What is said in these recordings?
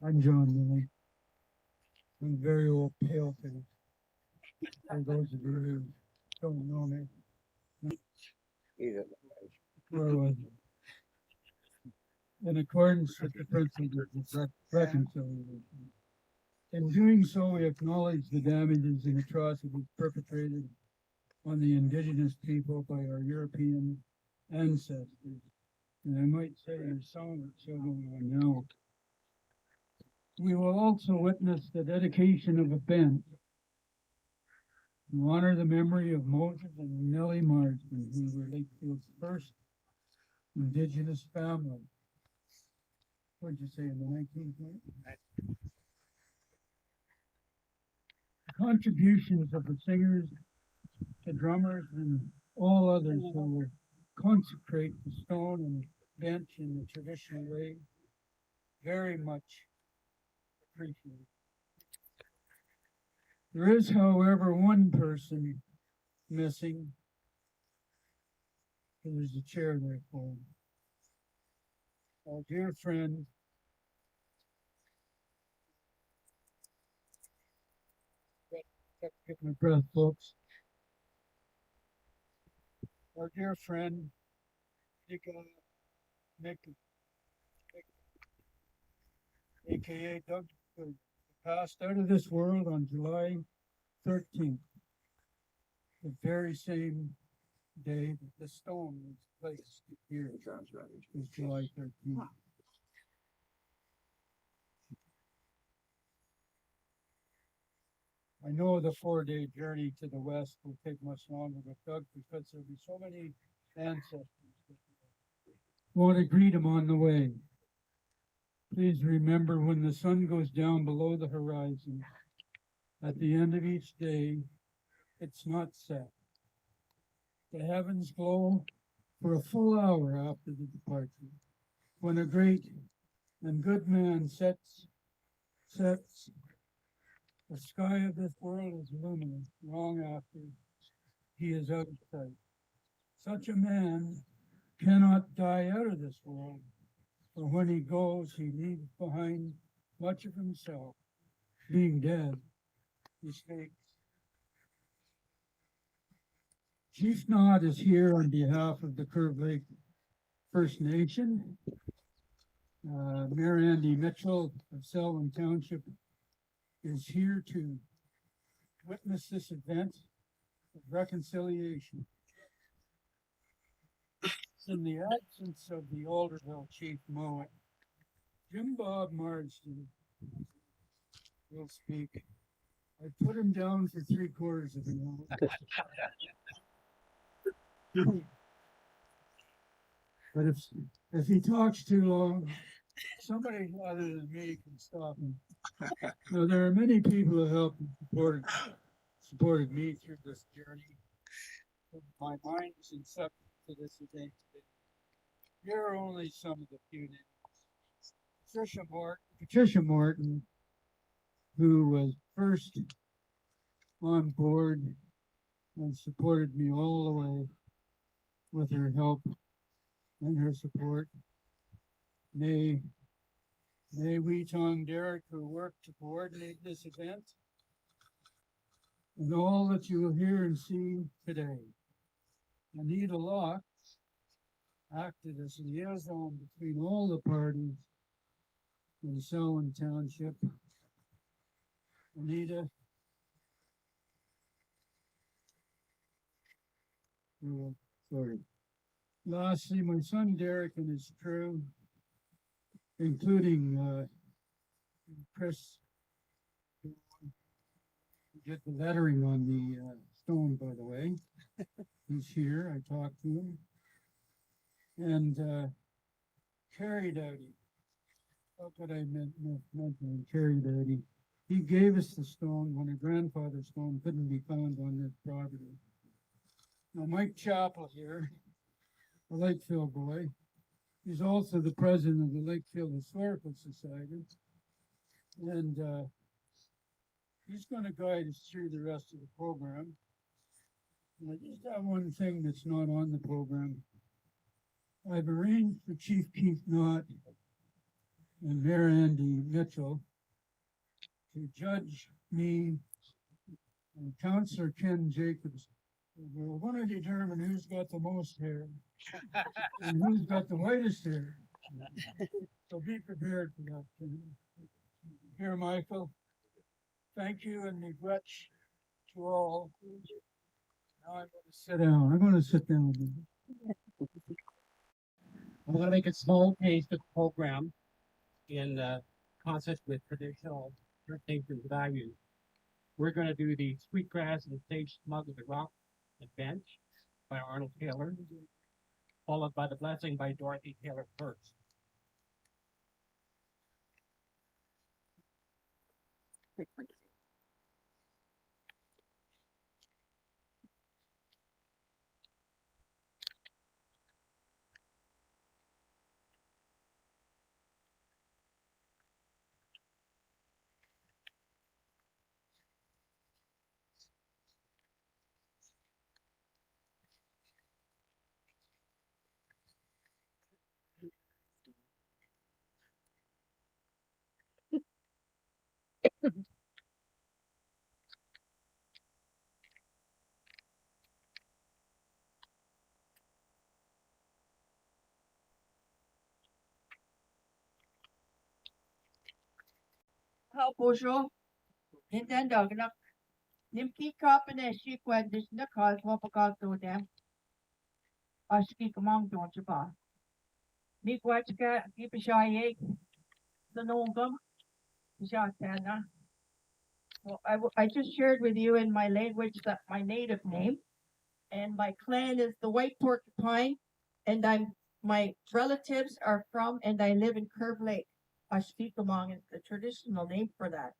I'm John Lilly. I'm very old pale face. For those of you who don't know me, where was it? In accordance with the principles of reconciliation. In doing so, we acknowledge the damages and atrocities perpetrated on the indigenous people by our European ancestors. And I might say there's some of it still going on now. We will also witness the dedication of a bench to honor the memory of Moses and Nellie Marsden, who were Lakefield's first indigenous family. What'd you say, in the 1920s? The contributions of the singers, the drummers, and all others who will consecrate the stone and bench in the traditional way, very much appreciated. There is, however, one person missing. There's a chair there for him. Our dear friend, get my breath, folks. Our dear friend, Nick, aka Doug, passed out of this world on July 13th, the very same day that the stone was placed here. Was July 13th. I know the 4-day journey to the west will take much longer with Doug because there'll be so many ancestors that want to greet him on the way. Please remember, when the sun goes down below the horizon, at the end of each day, it's not set. The heavens glow for a full hour after the departure, when a great and good man sets, the sky of this world is luminous long after he is out of sight. Such a man cannot die out of this world, for when he goes, he leaves behind much of himself. Being dead, he speaks. Chief Nod is here on behalf of the Curve Lake First Nation. Mayor Andy Mitchell of Selwyn Township is here to witness this event of reconciliation. In the absence of the Alderville Chief Mowat, Jim Bob Marsden will speak. I put him down for 3/4 of an hour. But if he talks too long, somebody other than me can stop him. Now, there are many people who helped and supported me through this journey. My mind's inception to this event today. Here are only some of the few names. Patricia Morton, who was first on board and supported me all the way with her help and her support. Nay Weetong Derek, who worked to coordinate this event, and all that you will hear and see today. Anita Locke acted as liaison between all the parties in Selwyn Township. Anita, sorry. Lastly, my son Derek and his crew, including Chris, who did the lettering on the stone, by the way. He's here. I talked to him. And Kerry Dowdy. How could I mention Kerry Dowdy? He gave us the stone when a grandfather's stone couldn't be found on this property. Now, Mike Chappell here, a Lakefield boy, he's also the president of the Lakefield Historical Society. And he's going to guide us through the rest of the program. And I just have one thing that's not on the program. I've arranged for Chief Keith Knott and Mayor Andy Mitchell to judge me and Councillor Ken Jacobs. We're going to determine who's got the most hair and who's got the whitest hair. So be prepared for that. Ken. Here, Michael. Thank you and regrets to all. Now I'm going to sit down. I'm going to sit down. I'm going to make a small taste of the program in concert with traditional First Nations values. We're going to do the Sweetgrass and Sage Smug of the Rock and Bench by Arnold Taylor, followed by The Blessing by Dorothy Taylor First. Bonjour. Nintendo, gnak. Nimki kapene shi kwen dis na kal wapakal to dem. Aski kamang don chapa. Mi kwachka kipashaye the nongam. Shatana. Well, I just shared with you in my language that my native name and my clan is the White Porcupine, and my relatives are from and I live in Curve Lake. Ashkikamong is the traditional name for that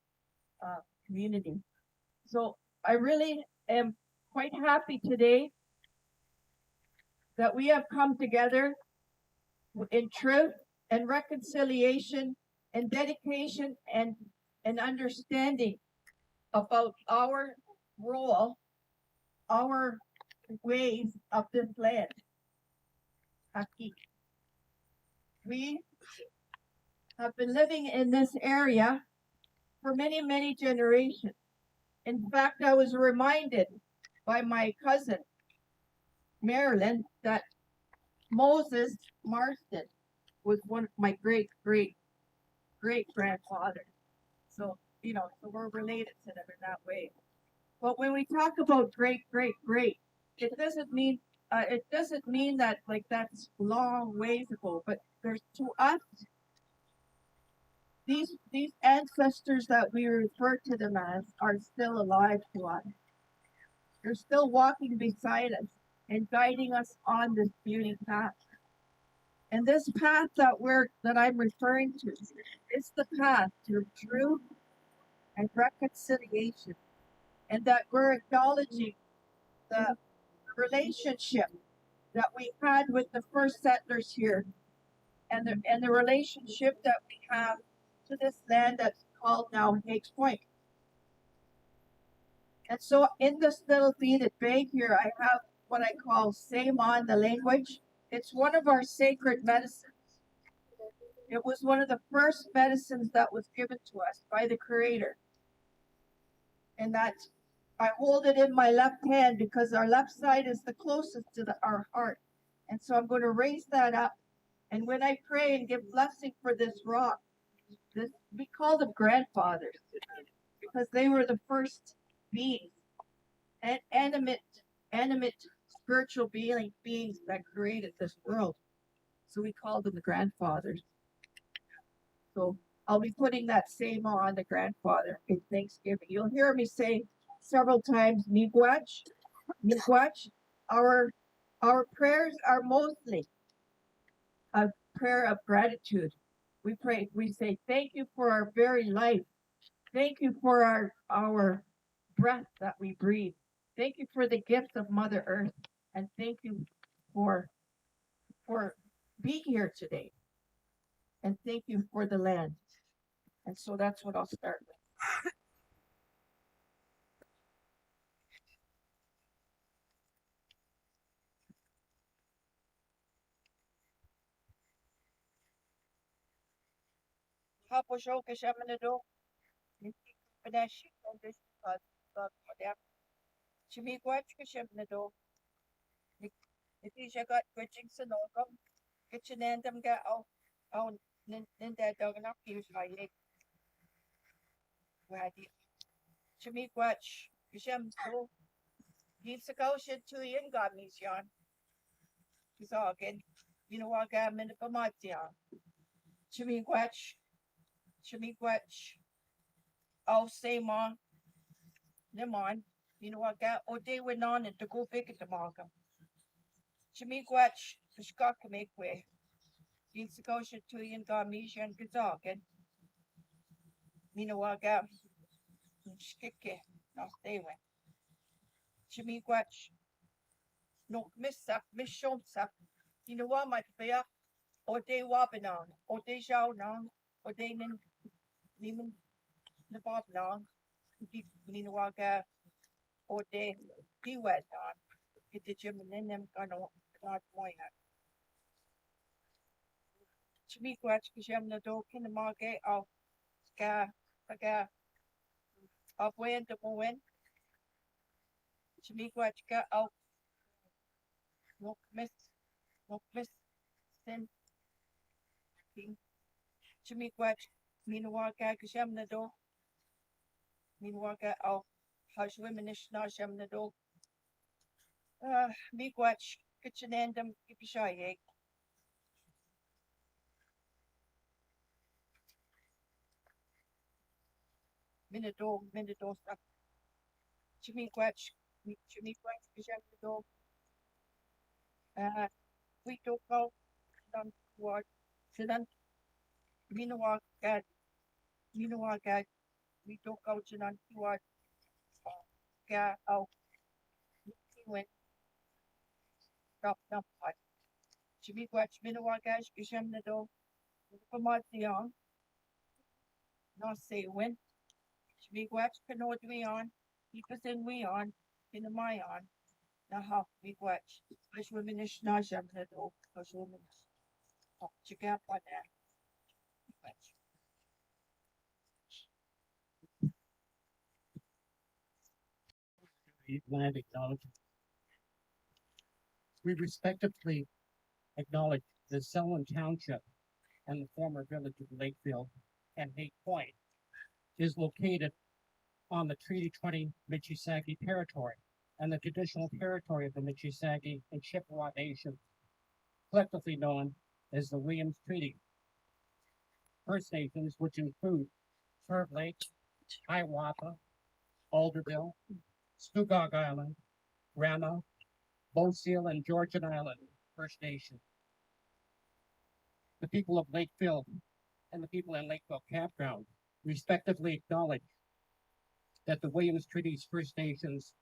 community. So I really am quite happy today that we have come together in truth and reconciliation and dedication and understanding about our role, our ways of this land. Haki. We have been living in this area for many, many generations. In fact, I was reminded by my cousin, Marilyn, that Moses Marston was one of my great grandfathers. So, so we're related to them in that way. But when we talk about great, it doesn't mean that like that's long ways ago. But there's to us these ancestors that we refer to them as are still alive to us. They're still walking beside us and guiding us on this beauty path. And this path that I'm referring to is the path to truth and reconciliation. And that we're acknowledging the relationship that we had with the first settlers here and the relationship that we have to this land that's called now Higgs Point. And so in this little beaded bag here, I have what I call Saymon, the language. It's one of our sacred medicines. It was one of the first medicines that was given to us by the Creator. And that I hold it in my left hand because our left side is the closest to our heart. And so I'm going to raise that up. And when I pray and give blessing for this rock, we call them grandfathers because they were the first beings and animate spiritual beings that created this world. So we call them the grandfathers. So I'll be putting that same on the grandfather in Thanksgiving. You'll hear me say several times, Miigwech, Miigwech. Our prayers are mostly a prayer of gratitude. We say, thank you for our very life. Thank you for our breath that we breathe. Thank you for the gift of Mother Earth. And thank you for being here today. And thank you for the land. And so that's what I'll start with. Kaposho Kashamanado, Panashi, whatever. Chimiquach Kashamanado, Nitisha got bridging Sonogum, Kitchenandum got oh, Ninda Dogana, use my egg. Chimiquach Kashamdo, He's a goshen to the in got me, Sean. He's all again. You know what, I'm in the Pamatia. Chimiquach, oh, say, ma, them on. You know what, got, or they went on and to go big at the market. Chimiquach, the Scott can make way. He's a goshen to the in got me, Sean Gazagan. You know what, got, Skicke, no, they went. Chimiquach, no, miss Shomsa. You know what, my bear? Or they wabinon, or they shall non, or they nin the bob non, Ninawaga, or they be wet on. Get the gym and then them gonna not moya. Chimiquach, Kisham the dog in the market of Ga, of when the moment. Chimiquach got out, no miss, then Chimiquach, Minawaga, Kisham the dog. Minawaga, oh, hush women is not sham the dog. Miigwech, kitchenendum, kipishayek. Minador, stuff. Chimiquech, kisham the dog. We took out, done what, Sidan, Minawaka, we took out Sidan, what, oh, went, stop, what. Chimiquech, Minawaka, kisham the dog. Pamatian, not say when. Miigwech canod we on, Ipasin we on, in the my on, Naha, miigwech, Fish women is Nasham Nedo, Fish women. Oh, check out on that. Land acknowledgement. We respectively acknowledge that Selwyn Township and the former village of Lakefield and Hay Point is located on the Treaty 20 Michisagi territory and the traditional territory of the Michisagi and Chippewa nations, collectively known as the Williams Treaty. First Nations, which include Turv Lake, Hiawatha, Alderville, Scugog Island, Rama, Beauseal, and Georgian Island First Nation. The people of Lakefield and the people in Lakefield Campground respectively acknowledge that the Williams Treaty's First Nations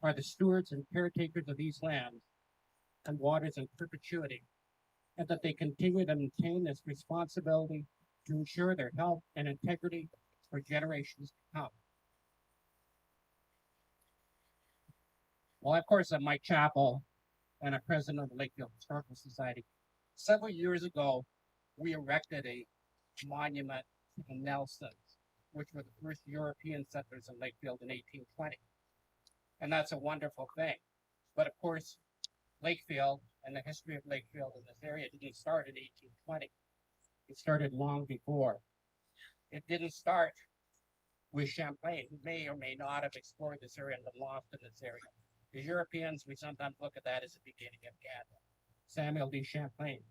are the stewards and caretakers of these lands and waters in perpetuity, and that they continue to maintain this responsibility to ensure their health and integrity for generations to come. Well, of course, I'm Mike Chappell, and I'm president of the Lakefield Historical Society. Several years ago, we erected a monument to the Nelsons, which were the first European settlers in Lakefield in 1820. And that's a wonderful thing. But of course, Lakefield and the history of Lakefield in this area didn't start in 1820. It started long before. It didn't start with Champlain, who may or may not have explored this area and been lost in this area. As Europeans, we sometimes look at that as the beginning of Canada. Samuel de Champlain.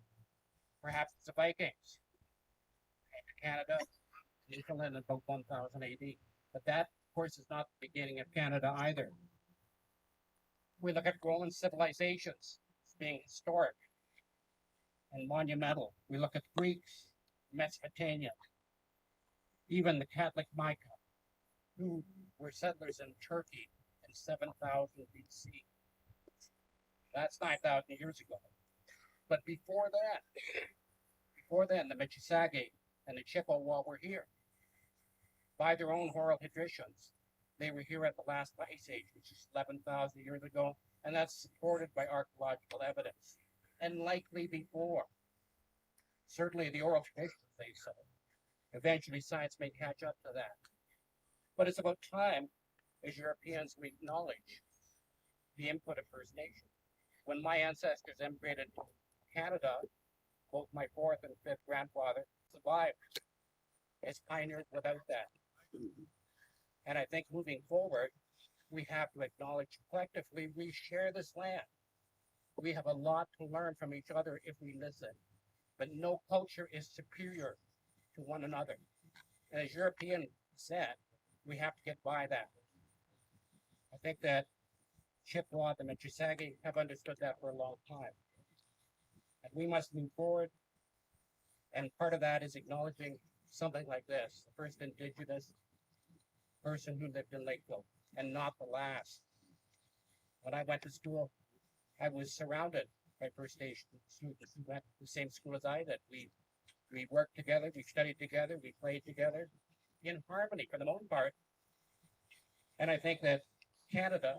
Perhaps it's the Vikings. Came to Canada, Newfoundland in about 1000 AD. But that, of course, is not the beginning of Canada either. We look at Roman civilizations as being historic and monumental. We look at Greeks, Mesopotamia, even the Catholic Micah, who were settlers in Turkey in 7000 BC. That's 9,000 years ago. But before then, the Michisagi and the Chippewa were here. By their own oral traditions, they were here at the last ice age, which is 11,000 years ago, and that's supported by archaeological evidence, and likely before. Certainly the oral traditions say so. Eventually, science may catch up to that. But it's about time, as Europeans, we acknowledge the input of First Nations. When my ancestors immigrated to Canada, both my fourth and fifth grandfather survived as pioneers without that. And I think moving forward, we have to acknowledge collectively we share this land. We have a lot to learn from each other if we listen. But no culture is superior to one another. And as European said, we have to get by that. I think that Chippewa and Chisagi have understood that for a long time. And we must move forward. And part of that is acknowledging something like this, the first Indigenous person who lived in Lakeville, and not the last. When I went to school, I was surrounded by First Nation students who went to the same school as I did. We worked together, we studied together, we played together in harmony for the most part. And I think that Canada,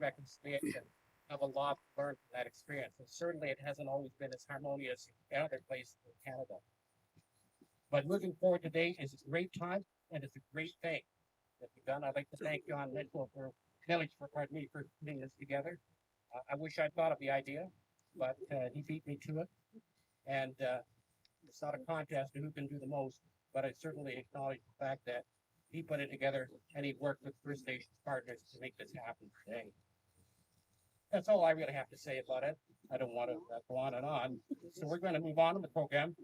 reconciliation, have a lot to learn from that experience. And certainly it hasn't always been as harmonious in other places in Canada. But moving forward today is a great time and it's a great thing that we've done. I'd like to thank John Mitchell for putting this together. I wish I'd thought of the idea, but he beat me to it. And it's not a contest to who can do the most, but I certainly acknowledge the fact that he put it together and he worked with First Nations partners to make this happen today. That's all I really have to say about it. I don't want to go on and on. So we're going to move on to the program.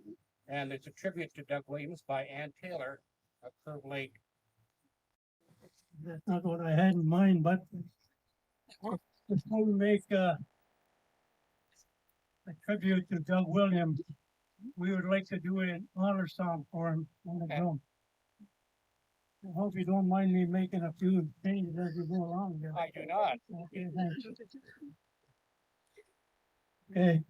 And it's a tribute to Doug Williams by Ann Taylor of Curve Lake. That's not what I had in mind, but just want to make a tribute to Doug Williams. We would like to do an honor song for him on the Okay. drum. I hope you don't mind me making a few changes as we go along here. I do not. Okay, thanks. Okay.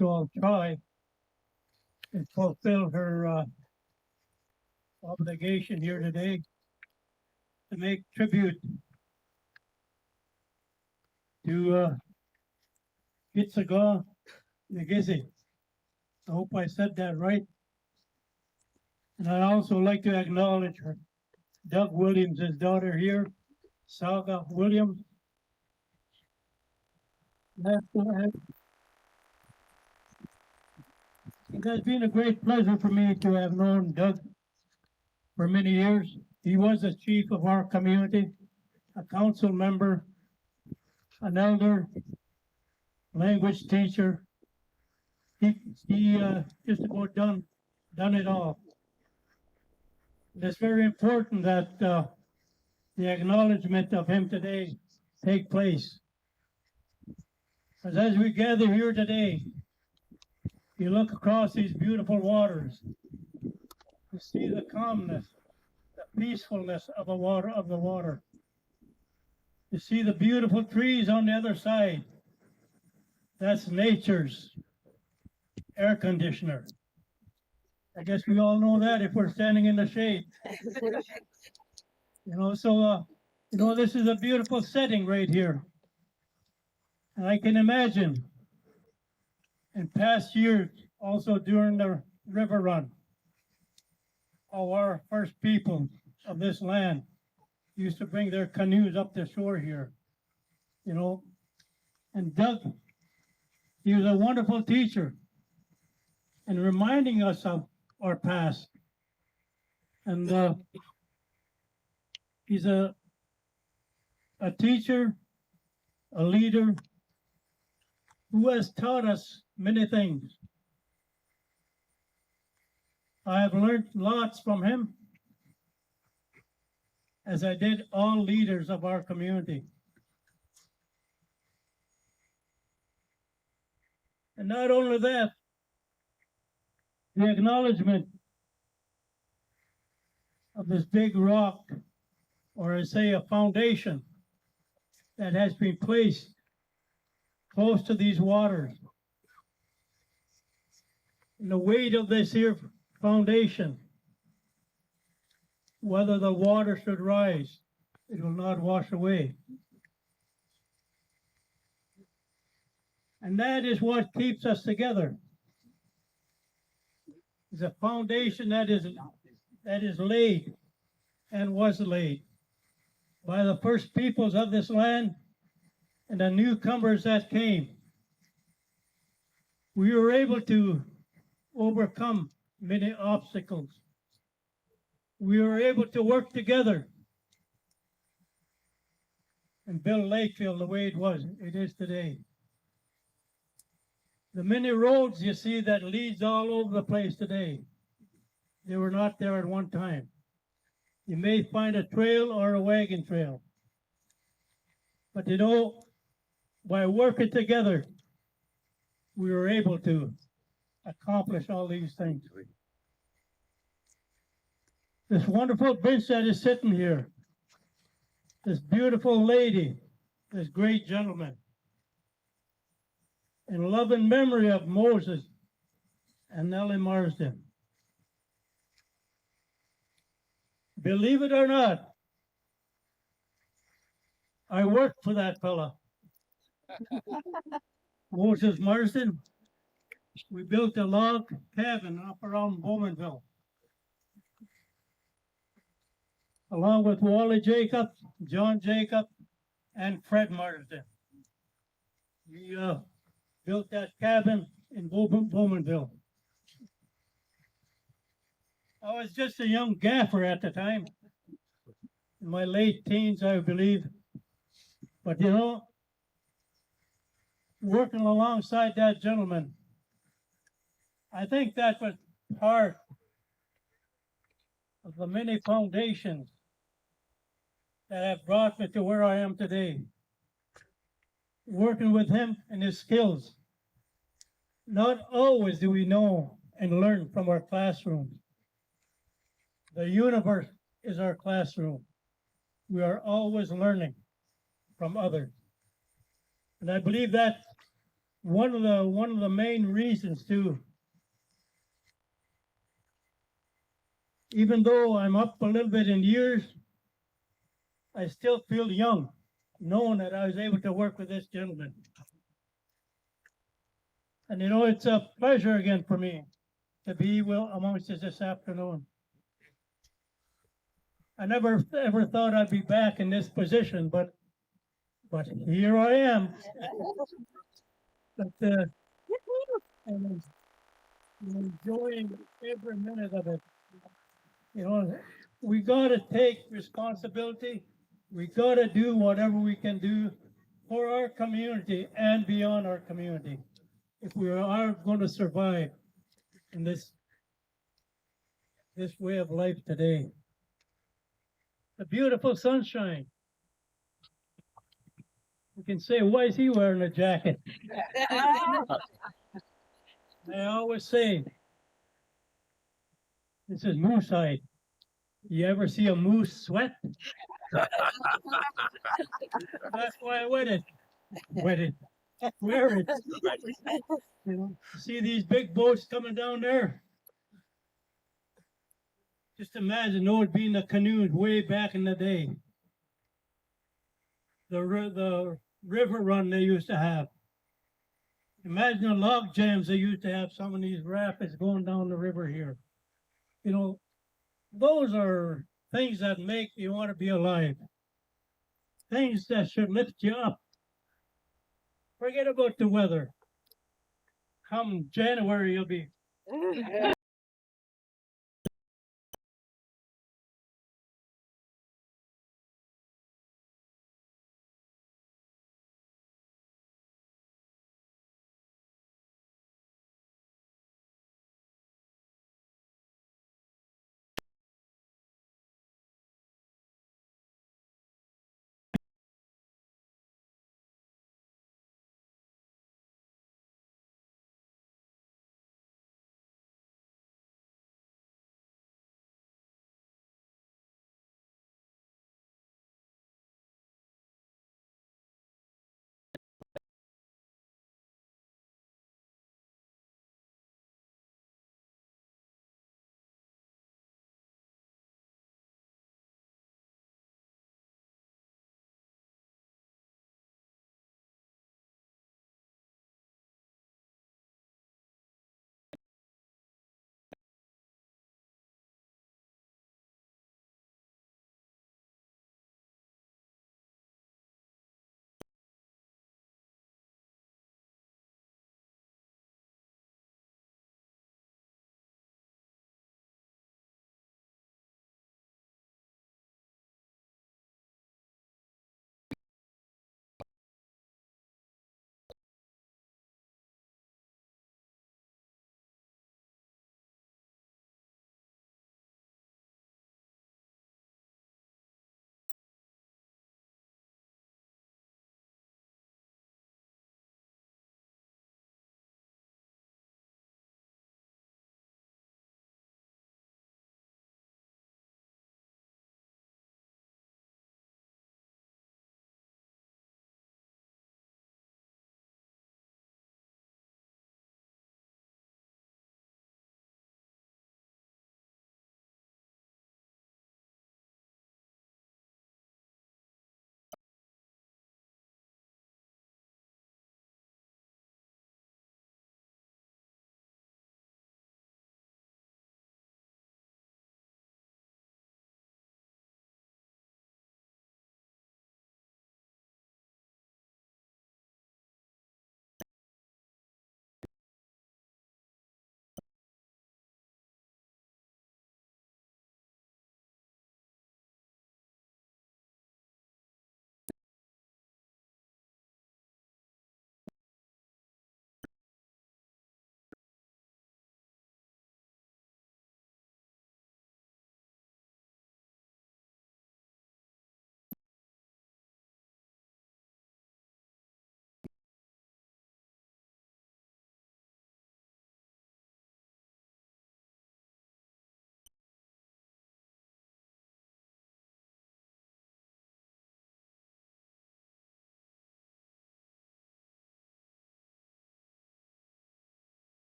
also will try and fulfill her obligation here today to make tribute to Kitsaga Nagisi. I hope I said that right. And I'd also like to acknowledge her, Doug Williams' daughter here, Saga Williams. It has been a great pleasure for me to have known Doug for many years. He was the chief of our community, a council member, an elder, language teacher. He just about done it all. It's very important that the acknowledgement of him today take place. As we gather here today, you look across these beautiful waters, you see the calmness, the peacefulness of the water. You see the beautiful trees on the other side. That's nature's air conditioner. I guess we all know that if we're standing in the shade. This is a beautiful setting right here. And I can imagine in past years, also during the river run, how our first people of this land used to bring their canoes up the shore here, And Doug, he was a wonderful teacher and reminding us of our past. And he's a teacher, a leader who has taught us many things. I have learned lots from him, as I did all leaders of our community. And not only that, the acknowledgement of this big rock, or I say a foundation, that has been placed close to these waters. And the weight of this here foundation, whether the water should rise, it will not wash away. And that is what keeps us together. It's a foundation that is laid and was laid by the first peoples of this land and the newcomers that came. We were able to overcome many obstacles. We were able to work together and build Lakefield the way it is today. The many roads you see that leads all over the place today, they were not there at one time. You may find a trail or a wagon trail. But by working together, we were able to accomplish all these things. This wonderful bench that is sitting here, this beautiful lady, this great gentleman, in love and memory of Moses and Nellie Marsden. Believe it or not, I worked for that fella. Moses Marsden. We built a log cabin up around Bowmanville, along with Wally Jacob, John Jacob, and Fred Marsden. We built that cabin in Bowmanville. I was just a young gaffer at the time, in my late teens, I believe. But working alongside that gentleman, I think that was part of the many foundations that have brought me to where I am today. Working with him and his skills. Not always do we know and learn from our classrooms. The universe is our classroom. We are always learning from others. And I believe that one of the main reasons too, even though I'm up a little bit in years, I still feel young, knowing that I was able to work with this gentleman. And you know, it's a pleasure again for me to be amongst us this afternoon. I never ever thought I'd be back in this position, but here I am. But I'm enjoying every minute of it. You know, we gotta take responsibility. We gotta do whatever we can do for our community and beyond our community, if we are going to survive in this way of life today. The beautiful sunshine. We can say, why is he wearing a jacket? I always say, this is moose hide. You ever see a moose sweat? That's why I wear it. Wear it. You know, see these big boats coming down there? Just imagine those being the canoes way back in the day. The river run they used to have. Imagine the log jams they used to have, some of these rapids going down the river here. You know, those are things that make you want to be alive. Things that should lift you up. Forget about the weather. Come January, you'll be